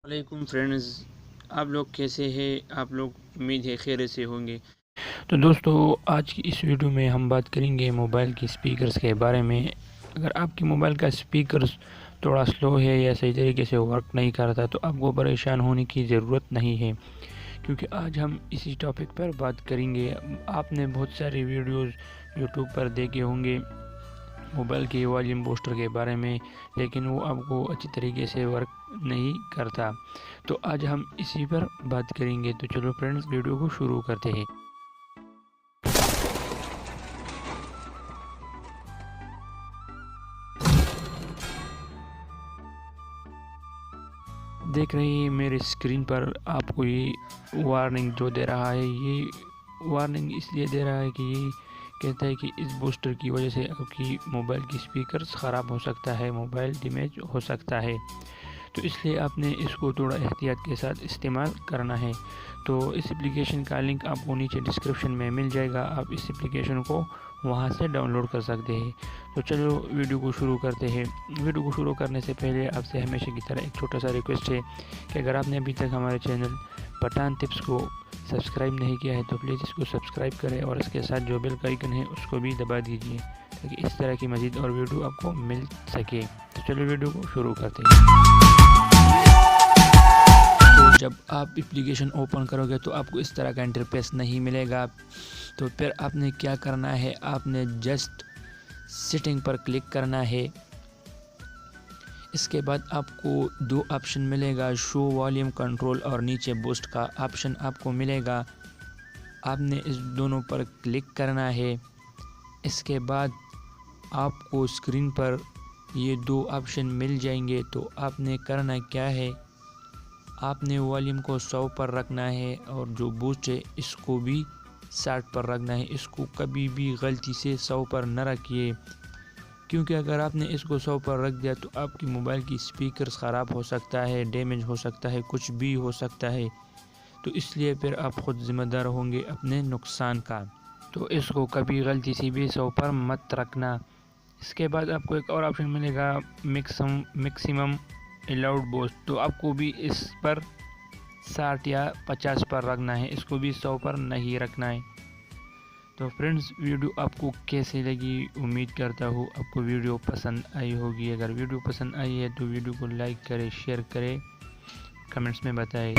علیکم فرینڈز، آپ لوگ کیسے ہیں؟ آپ لوگ امید ہے خیر سے ہوں گے۔ تو دوستو، آج کی اس ویڈیو میں ہم بات کریں گے موبائل کی سپیکرز کے بارے میں۔ اگر آپ کی موبائل کا سپیکرز تھوڑا سلو ہے یا صحیح طریقے سے ورک نہیں کرتا تو آپ کو پریشان ہونے کی ضرورت نہیں ہے، کیونکہ آج ہم اسی ٹاپک پر بات کریں گے۔ آپ نے بہت سارے ویڈیوز یوٹیوب پر دیکھے ہوں گے موبائل کے والیوم بوسٹر کے بارے میں، لیکن وہ آپ کو اچھی طریقے سے ورک نہیں کرتا۔ تو آج ہم اسی پر بات کریں گے۔ تو چلو فرینڈز، ویڈیو کو شروع کرتے ہیں۔ دیکھ رہے ہیں میرے اسکرین پر آپ کو یہ وارننگ جو دے رہا ہے، یہ وارننگ اس لیے دے رہا ہے کہ یہ کہتا ہے کہ اس بوسٹر کی وجہ سے آپ کی موبائل کی سپیکرز خراب ہو سکتا ہے، موبائل ڈیمیج ہو سکتا ہے۔ تو اس لیے آپ نے اس کو تھوڑا احتیاط کے ساتھ استعمال کرنا ہے۔ تو اس اپلیکیشن کا لنک آپ کو نیچے ڈسکرپشن میں مل جائے گا، آپ اس اپلیکیشن کو وہاں سے ڈاؤن لوڈ کر سکتے ہیں۔ تو چلو ویڈیو کو شروع کرتے ہیں۔ ویڈیو کو شروع کرنے سے پہلے آپ سے ہمیشہ کی طرح ایک چھوٹا سا ریکویسٹ ہے کہ اگر آپ نے ابھی تک ہمارے چینل پٹھان ٹپس کو سبسکرائب نہیں کیا ہے تو پلیز اس کو سبسکرائب کریں، اور اس کے ساتھ جو بیل کا آئیکن ہے اس کو بھی دبا دیجیے تاکہ اس طرح کی مزید اور ویڈیو آپ کو مل سکے۔ تو چلو ویڈیو کو شروع کرتے ہیں۔ تو جب آپ اپلیکیشن اوپن کرو گے تو آپ کو اس طرح کا انٹرفیس نہیں ملے گا۔ تو پھر آپ نے کیا کرنا ہے، آپ نے جسٹ سیٹنگ پر کلک کرنا ہے۔ اس کے بعد آپ کو دو آپشن ملے گا، شو والیوم کنٹرول اور نیچے بوسٹ کا آپشن آپ کو ملے گا۔ آپ نے اس دونوں پر کلک کرنا ہے۔ اس کے بعد آپ کو اسکرین پر یہ دو آپشن مل جائیں گے۔ تو آپ نے کرنا کیا ہے، آپ نے والیوم کو 100 پر رکھنا ہے اور جو بوسٹ ہے اس کو بھی 60 پر رکھنا ہے۔ اس کو کبھی بھی غلطی سے 100 پر نہ رکھیے، کیونکہ اگر آپ نے اس کو 100 پر رکھ دیا تو آپ کی موبائل کی سپیکرز خراب ہو سکتا ہے، ڈیمیج ہو سکتا ہے، کچھ بھی ہو سکتا ہے۔ تو اس لیے پھر آپ خود ذمہ دار ہوں گے اپنے نقصان کا۔ تو اس کو کبھی غلطی سے بھی 100 پر مت رکھنا۔ اس کے بعد آپ کو ایک اور آپشن ملے گا، میکسیمم الاؤڈ بوسٹ۔ تو آپ کو بھی اس پر 60 یا 50 پر رکھنا ہے، اس کو بھی 100 پر نہیں رکھنا ہے۔ تو فرینڈز، ویڈیو آپ کو کیسے لگی؟ امید کرتا ہوں آپ کو ویڈیو پسند آئی ہوگی۔ اگر ویڈیو پسند آئی ہے تو ویڈیو کو لائک کریں، شیئر کریں، کمنٹس میں بتائیں۔